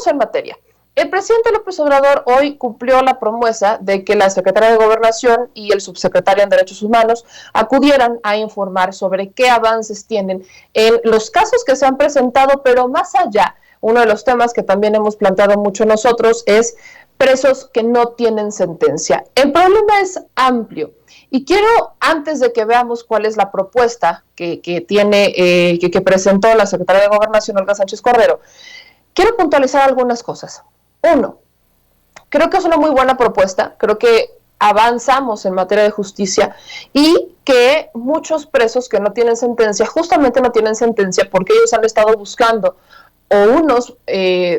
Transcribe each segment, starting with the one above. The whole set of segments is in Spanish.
entremos en materia. El presidente López Obrador hoy cumplió la promesa de que la secretaria de Gobernación y el subsecretario en Derechos Humanos acudieran a informar sobre qué avances tienen en los casos que se han presentado, pero más allá, uno de los temas que también hemos planteado mucho nosotros es presos que no tienen sentencia. El problema es amplio y quiero, antes de que veamos cuál es la propuesta que presentó la secretaria de Gobernación, Olga Sánchez Cordero, quiero puntualizar algunas cosas. Uno, creo que es una muy buena propuesta, creo que avanzamos en materia de justicia y que muchos presos que no tienen sentencia, justamente no tienen sentencia porque ellos han estado buscando o unos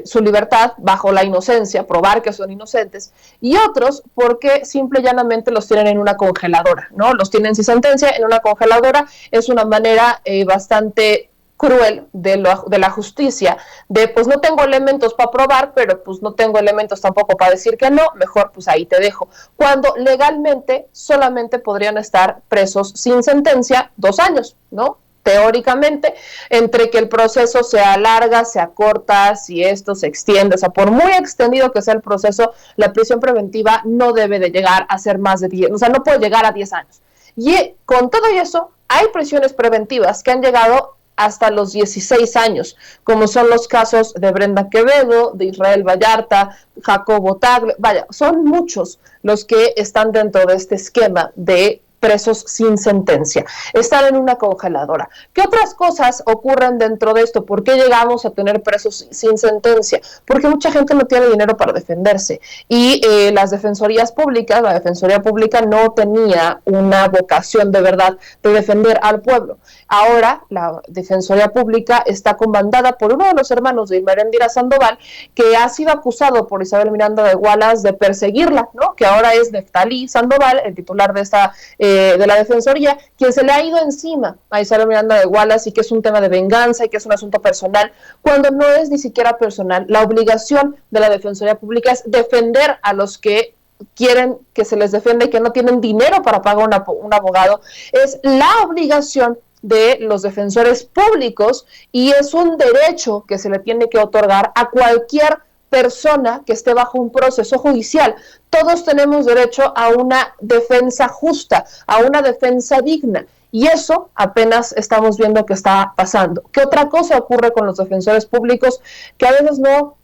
su libertad bajo la inocencia, probar que son inocentes, y otros porque simple y llanamente los tienen en una congeladora, ¿no? Los tienen sin sentencia en una congeladora. Es una manera bastante cruel de la justicia, de pues no tengo elementos para probar, pero pues no tengo elementos tampoco para decir que no, mejor pues ahí te dejo, cuando legalmente solamente podrían estar presos sin sentencia 2 años, ¿no? Teóricamente, entre que el proceso se alarga, se acorta, si esto se extiende, o sea, por muy extendido que sea el proceso, la prisión preventiva no debe de llegar a ser más de 10, o sea, no puede llegar a 10 años. Y con todo eso, hay prisiones preventivas que han llegado hasta los 16 años, como son los casos de Brenda Quevedo, de Israel Vallarta, Jacobo Tagle, vaya, son muchos los que están dentro de este esquema de presos sin sentencia, están en una congeladora. ¿Qué otras cosas ocurren dentro de esto? ¿Por qué llegamos a tener presos sin sentencia? Porque mucha gente no tiene dinero para defenderse y las defensorías públicas, la defensoría pública no tenía una vocación de verdad de defender al pueblo. Ahora la defensoría pública está comandada por uno de los hermanos de Irma Eréndira Sandoval, que ha sido acusado por Isabel Miranda de Wallace de perseguirla, ¿no? Que ahora es Neftalí Sandoval, el titular de esta de la Defensoría, quien se le ha ido encima a Isabel Miranda de Wallace y que es un tema de venganza y que es un asunto personal, cuando no es ni siquiera personal. La obligación de la Defensoría Pública es defender a los que quieren que se les defienda y que no tienen dinero para pagar un abogado. Es la obligación de los defensores públicos y es un derecho que se le tiene que otorgar a cualquier persona que esté bajo un proceso judicial. Todos tenemos derecho a una defensa justa, a una defensa digna, y eso apenas estamos viendo que está pasando. ¿Qué otra cosa ocurre con los defensores públicos? Que a veces no,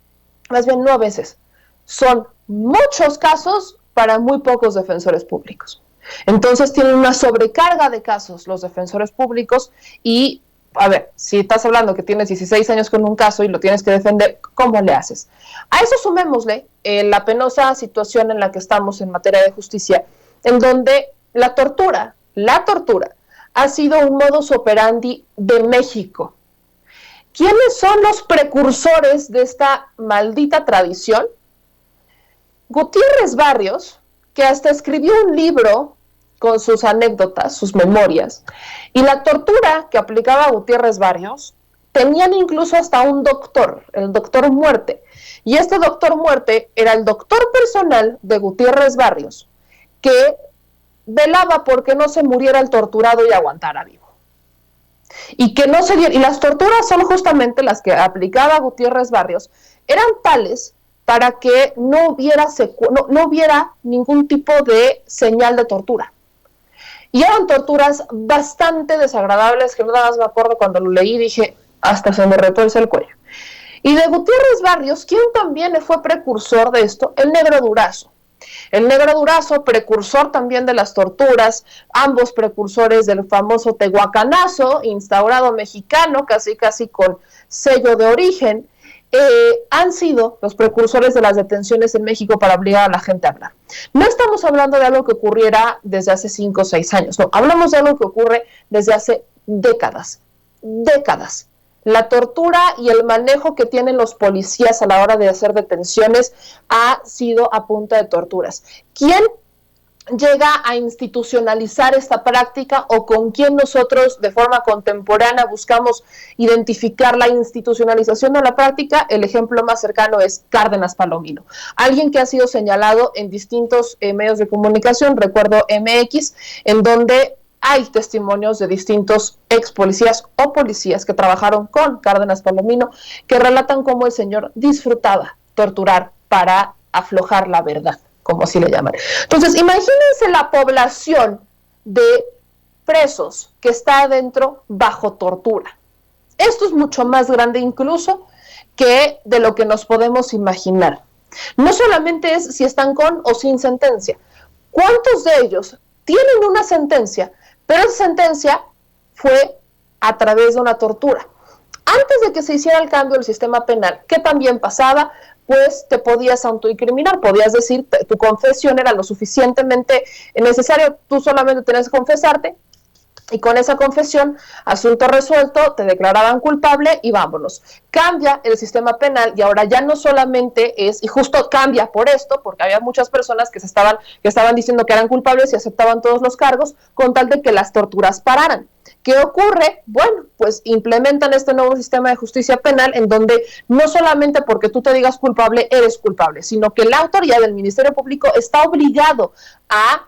más bien no a veces, son muchos casos para muy pocos defensores públicos. Entonces tienen una sobrecarga de casos los defensores públicos y, a ver, si estás hablando que tienes 16 años con un caso y lo tienes que defender, ¿cómo le haces? A eso sumémosle la penosa situación en la que estamos en materia de justicia, en donde la tortura ha sido un modus operandi de México. ¿Quiénes son los precursores de esta maldita tradición? Gutiérrez Barrios, que hasta escribió un libro con sus anécdotas, sus memorias, y la tortura que aplicaba Gutiérrez Barrios, tenían incluso hasta un doctor, el doctor Muerte, y este doctor Muerte era el doctor personal de Gutiérrez Barrios, que velaba porque no se muriera el torturado y aguantara vivo. Y que no se diera, y las torturas son justamente las que aplicaba Gutiérrez Barrios, eran tales para que no hubiera ningún tipo de señal de tortura. Y eran torturas bastante desagradables, que nada más me acuerdo cuando lo leí, dije, hasta se me retuerce el cuello. Y de Gutiérrez Barrios, ¿quién también fue precursor de esto? El Negro Durazo. El Negro Durazo, precursor también de las torturas, ambos precursores del famoso tehuacanazo, instaurado mexicano, casi con sello de origen, han sido los precursores de las detenciones en México para obligar a la gente a hablar. No estamos hablando de algo que ocurriera desde hace 5 o 6 años, no, hablamos de algo que ocurre desde hace décadas. La tortura y el manejo que tienen los policías a la hora de hacer detenciones ha sido a punta de torturas. ¿Quién llega a institucionalizar esta práctica o con quién nosotros de forma contemporánea buscamos identificar la institucionalización de la práctica? El ejemplo más cercano es Cárdenas Palomino, alguien que ha sido señalado en distintos medios de comunicación, recuerdo MX, en donde hay testimonios de distintos ex policías o policías que trabajaron con Cárdenas Palomino que relatan cómo el señor disfrutaba torturar para aflojar la verdad, como así le llaman. Entonces, imagínense la población de presos que está adentro bajo tortura. Esto es mucho más grande incluso que de lo que nos podemos imaginar. No solamente es si están con o sin sentencia. ¿Cuántos de ellos tienen una sentencia, pero esa sentencia fue a través de una tortura? Antes de que se hiciera el cambio del sistema penal, ¿qué también pasaba? Pues te podías autoincriminar, podías decir, tu confesión era lo suficientemente necesario, tú solamente tenías que confesarte, y con esa confesión, asunto resuelto, te declaraban culpable y vámonos. Cambia el sistema penal y ahora ya no solamente es, y justo cambia por esto, porque había muchas personas que estaban diciendo que eran culpables y aceptaban todos los cargos, con tal de que las torturas pararan. ¿Qué ocurre? Bueno, pues implementan este nuevo sistema de justicia penal en donde no solamente porque tú te digas culpable, eres culpable, sino que la autoridad del Ministerio Público está obligado a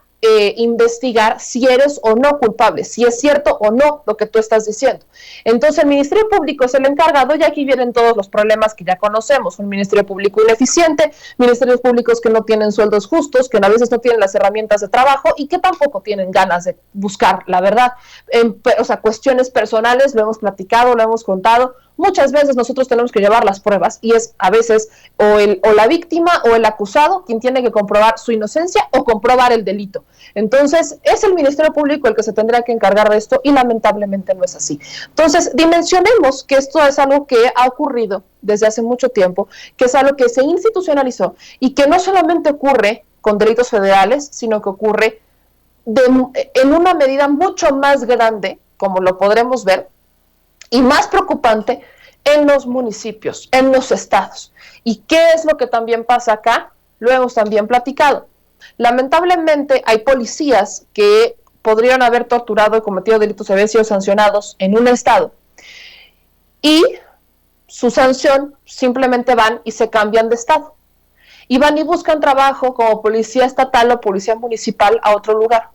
investigar si eres o no culpable, si es cierto o no lo que tú estás diciendo. Entonces el Ministerio Público es el encargado y aquí vienen todos los problemas que ya conocemos, un Ministerio Público ineficiente, ministerios públicos que no tienen sueldos justos, que a veces no tienen las herramientas de trabajo y que tampoco tienen ganas de buscar la verdad. O sea, cuestiones personales, lo hemos platicado, lo hemos contado. Muchas veces nosotros tenemos que llevar las pruebas y es a veces o la víctima o el acusado quien tiene que comprobar su inocencia o comprobar el delito. Entonces, es el Ministerio Público el que se tendría que encargar de esto y lamentablemente no es así. Entonces, dimensionemos que esto es algo que ha ocurrido desde hace mucho tiempo, que es algo que se institucionalizó y que no solamente ocurre con delitos federales, sino que ocurre en una medida mucho más grande, como lo podremos ver, y más preocupante en los municipios, en los estados. ¿Y qué es lo que también pasa acá? Lo hemos también platicado. Lamentablemente hay policías que podrían haber torturado y cometido delitos y haber sido sancionados en un estado. Y su sanción simplemente van y se cambian de estado. Y van y buscan trabajo como policía estatal o policía municipal a otro lugar.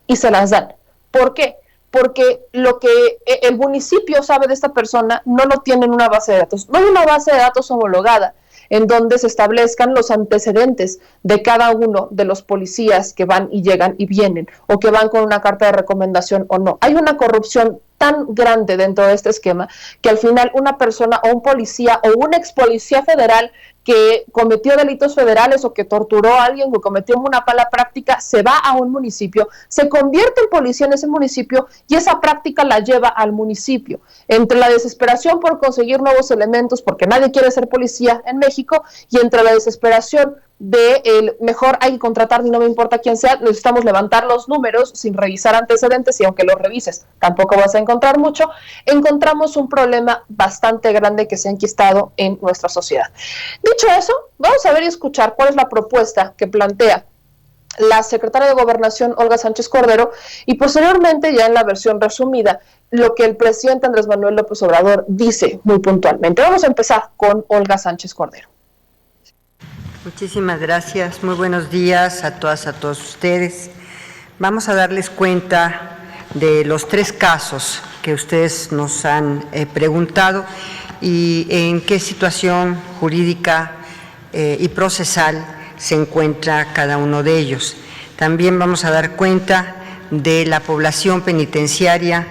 Y se las dan. ¿Por qué? Porque lo que el municipio sabe de esta persona no lo tiene en una base de datos. No hay una base de datos homologada en donde se establezcan los antecedentes de cada uno de los policías que van y llegan y vienen, o que van con una carta de recomendación o no. Hay una corrupción tan grande dentro de este esquema que al final una persona o un policía o un ex policía federal que cometió delitos federales o que torturó a alguien o cometió una mala práctica, se va a un municipio, se convierte en policía en ese municipio y esa práctica la lleva al municipio. Entre la desesperación por conseguir nuevos elementos, porque nadie quiere ser policía en México, y entre la desesperación de el mejor hay que contratar y no me importa quién sea, necesitamos levantar los números sin revisar antecedentes y aunque los revises tampoco vas a encontrar mucho, encontramos un problema bastante grande que se ha enquistado en nuestra sociedad. Dicho eso, vamos a ver y escuchar cuál es la propuesta que plantea la secretaria de Gobernación, Olga Sánchez Cordero, y posteriormente, ya en la versión resumida, lo que el presidente Andrés Manuel López Obrador dice muy puntualmente. Vamos a empezar con Olga Sánchez Cordero. Muchísimas gracias, muy buenos días a todas, a todos ustedes. Vamos a darles cuenta de los 3 casos que ustedes nos han preguntado y en qué situación jurídica y procesal se encuentra cada uno de ellos. También vamos a dar cuenta de la población penitenciaria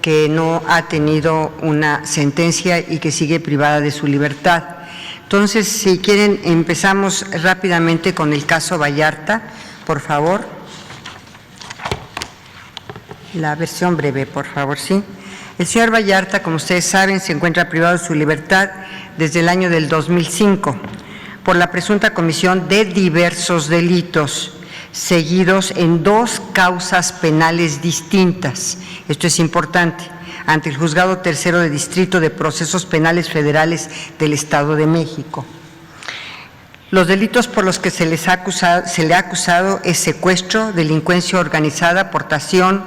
que no ha tenido una sentencia y que sigue privada de su libertad. Entonces, si quieren, empezamos rápidamente con el caso Vallarta, por favor. La versión breve, por favor, sí. El señor Vallarta, como ustedes saben, se encuentra privado de su libertad desde el año del 2005 por la presunta comisión de diversos delitos seguidos en 2 causas penales distintas. Esto es importante, ante el Juzgado Tercero de Distrito de Procesos Penales Federales del Estado de México. Los delitos por los que se le ha acusado es secuestro, delincuencia organizada, portación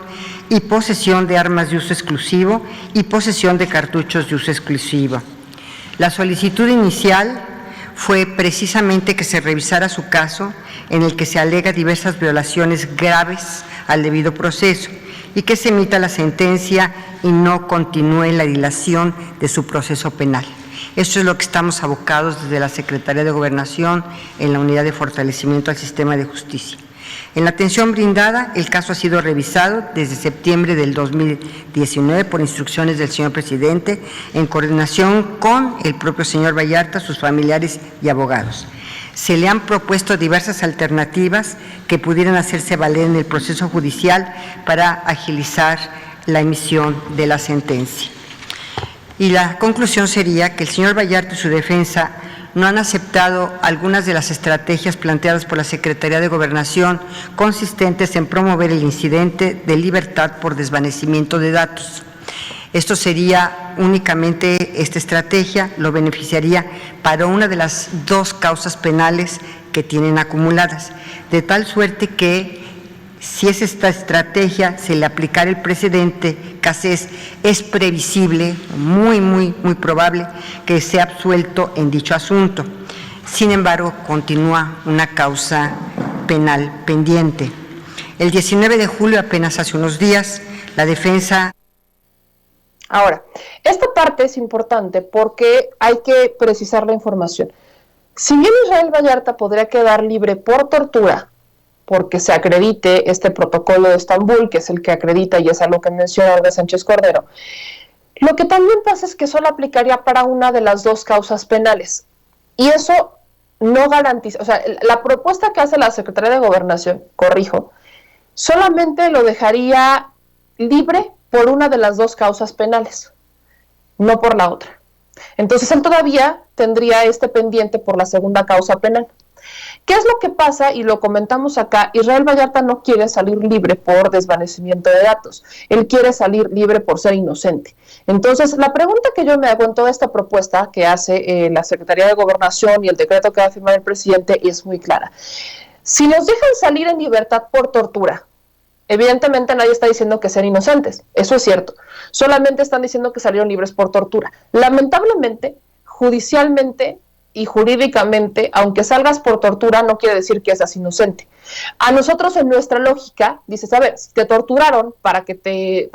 y posesión de armas de uso exclusivo y posesión de cartuchos de uso exclusivo. La solicitud inicial fue precisamente que se revisara su caso en el que se alega diversas violaciones graves al debido proceso y que se emita la sentencia y no continúe la dilación de su proceso penal. Esto es lo que estamos abocados desde la Secretaría de Gobernación en la Unidad de Fortalecimiento al Sistema de Justicia. En la atención brindada, el caso ha sido revisado desde septiembre del 2019 por instrucciones del señor presidente, en coordinación con el propio señor Vallarta, sus familiares y abogados. Se le han propuesto diversas alternativas que pudieran hacerse valer en el proceso judicial para agilizar la emisión de la sentencia. Y la conclusión sería que el señor Vallarta y su defensa no han aceptado algunas de las estrategias planteadas por la Secretaría de Gobernación consistentes en promover el incidente de libertad por desvanecimiento de datos. Esto sería únicamente, esta estrategia lo beneficiaría para una de las 2 causas penales que tienen acumuladas, de tal suerte que si es esta estrategia, se le aplicara el precedente Cassés, es previsible, muy probable, que sea absuelto en dicho asunto. Sin embargo, continúa una causa penal pendiente. El 19 de julio, apenas hace unos días, la defensa... Ahora, esta parte es importante porque hay que precisar la información. Si bien Israel Vallarta podría quedar libre por tortura, porque se acredite este protocolo de Estambul, que es el que acredita y es algo que menciona Olga Sánchez Cordero, lo que también pasa es que solo aplicaría para una de las 2 causas penales. Y eso no garantiza, o sea, la propuesta que hace la Secretaría de Gobernación, corrijo, solamente lo dejaría libre por una de las 2 causas penales, no por la otra. Entonces él todavía tendría este pendiente por la segunda causa penal. ¿Qué es lo que pasa? Y lo comentamos acá, Israel Vallarta no quiere salir libre por desvanecimiento de datos, él quiere salir libre por ser inocente. Entonces, la pregunta que yo me hago en toda esta propuesta que hace la Secretaría de Gobernación y el decreto que va a firmar el presidente es muy clara. Si nos dejan salir en libertad por tortura, evidentemente nadie está diciendo que sean inocentes, eso es cierto, solamente están diciendo que salieron libres por tortura. Lamentablemente, judicialmente y jurídicamente, aunque salgas por tortura, no quiere decir que seas inocente. A nosotros, en nuestra lógica, dices, a ver, si te torturaron para que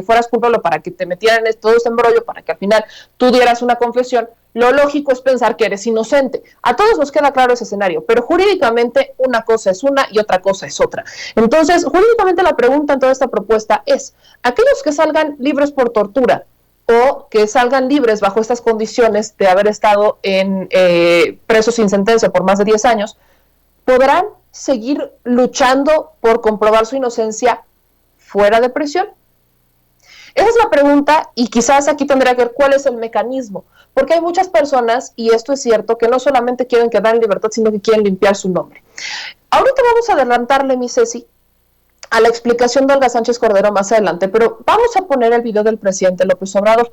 fueras culpable, para que te metieran en todo este embrollo, para que al final tú dieras una confesión, lo lógico es pensar que eres inocente. A todos nos queda claro ese escenario, pero jurídicamente una cosa es una y otra cosa es otra. Entonces, jurídicamente la pregunta en toda esta propuesta es, aquellos que salgan libres por tortura, o que salgan libres bajo estas condiciones de haber estado en presos sin sentencia por más de 10 años, ¿podrán seguir luchando por comprobar su inocencia fuera de prisión? Esa es la pregunta, y quizás aquí tendría que ver cuál es el mecanismo, porque hay muchas personas, y esto es cierto, que no solamente quieren quedar en libertad, sino que quieren limpiar su nombre. Ahorita vamos a adelantarle, mi Ceci, a la explicación de Olga Sánchez Cordero más adelante, pero vamos a poner el video del presidente López Obrador.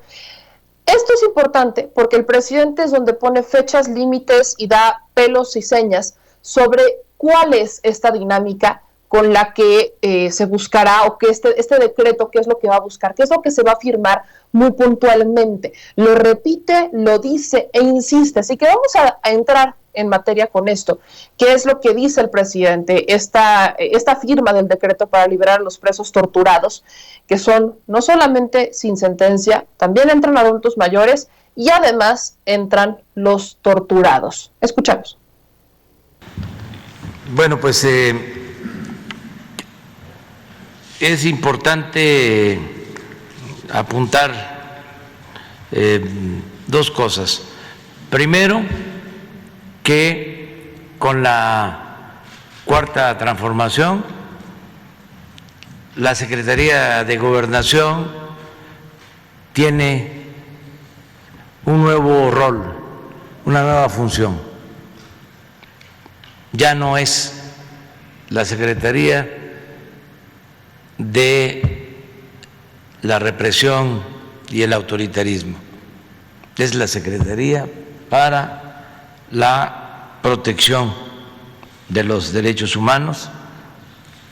Esto es importante porque el presidente es donde pone fechas, límites y da pelos y señas sobre cuál es esta dinámica con la que se buscará, o que este decreto, qué es lo que va a buscar, qué es lo que se va a firmar muy puntualmente. Lo repite, lo dice e insiste. Así que vamos a entrar en materia con esto. ¿Qué es lo que dice el presidente? Esta firma del decreto para liberar a los presos torturados, que son no solamente sin sentencia, también entran adultos mayores y además entran los torturados. Escuchamos. Bueno, pues es importante apuntar 2 cosas. Primero, que con la Cuarta Transformación, la Secretaría de Gobernación tiene un nuevo rol, una nueva función. Ya no es la Secretaría de la represión y el autoritarismo, es la Secretaría para la protección de los derechos humanos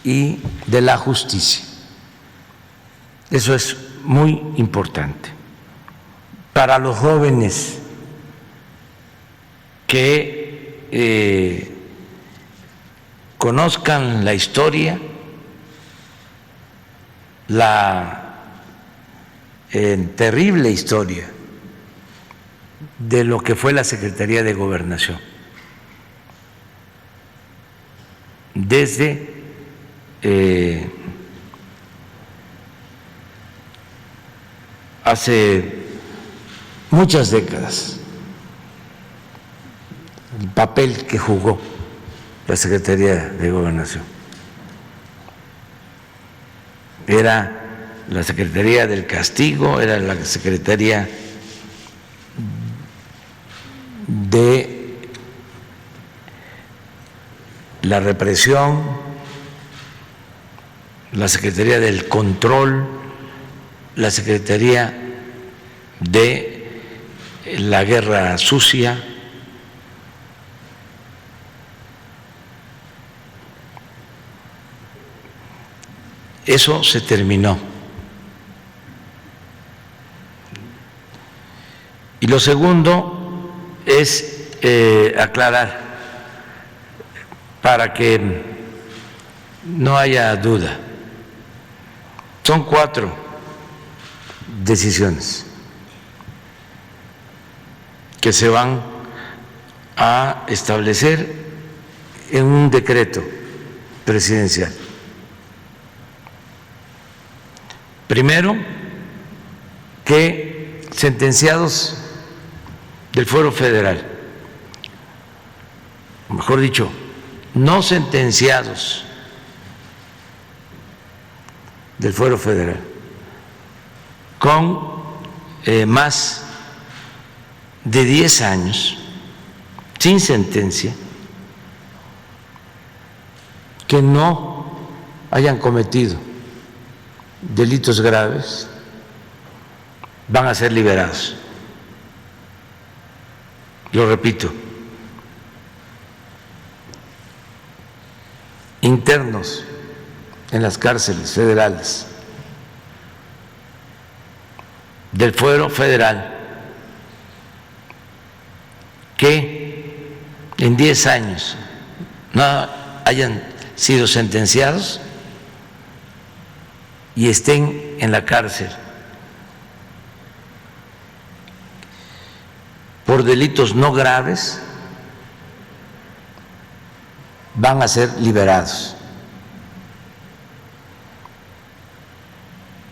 y de la justicia. Eso es muy importante. Para los jóvenes que conozcan la historia la terrible historia de lo que fue la Secretaría de Gobernación. Desde hace muchas décadas, el papel que jugó la Secretaría de Gobernación. Era la Secretaría del Castigo, era la Secretaría de la Represión, la Secretaría del Control, la Secretaría de la Guerra Sucia. Eso se terminó. Y lo segundo es aclarar, para que no haya duda, son 4 decisiones que se van a establecer en un decreto presidencial. Primero, que sentenciados del Fuero Federal, mejor dicho, no sentenciados del Fuero Federal, con más de 10 años, sin sentencia, que no hayan cometido delitos graves, van a ser liberados. Lo repito, internos en las cárceles federales del Fuero Federal que en 10 años no hayan sido sentenciados y estén en la cárcel por delitos no graves, van a ser liberados.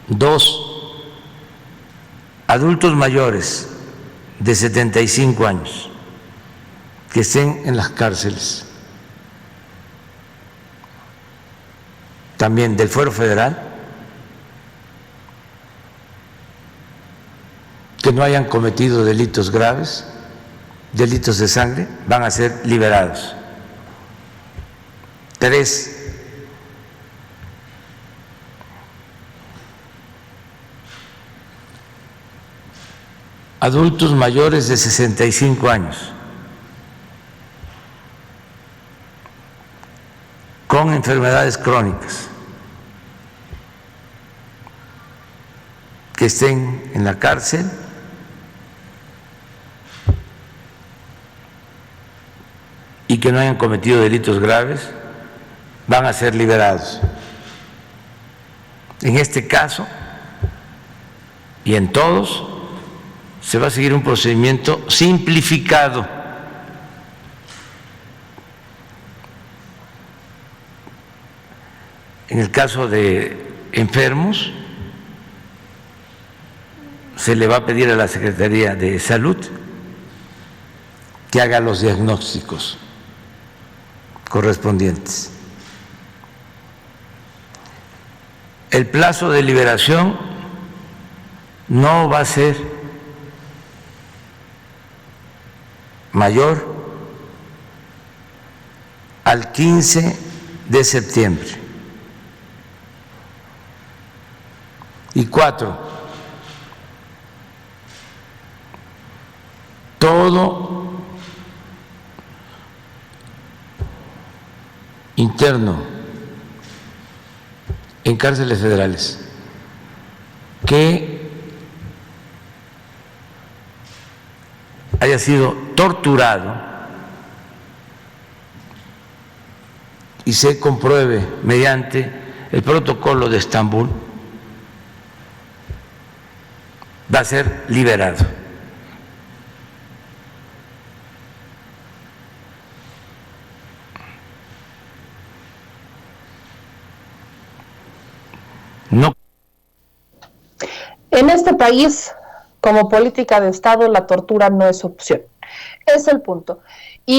2, adultos mayores de 75 años que estén en las cárceles, también del Fuero Federal, que no hayan cometido delitos graves, delitos de sangre, van a ser liberados. 3, adultos mayores de 65 años con enfermedades crónicas que estén en la cárcel y que no hayan cometido delitos graves, van a ser liberados. En este caso y en todos se va a seguir un procedimiento simplificado. En el caso de enfermos, se le va a pedir a la Secretaría de Salud que haga los diagnósticos correspondientes. El plazo de liberación no va a ser mayor al 15 de septiembre. Y 4, todo interno en cárceles federales que haya sido torturado y se compruebe mediante el protocolo de Estambul va a ser liberado. No. En este país, como política de Estado, la tortura no es opción. Es el punto. Y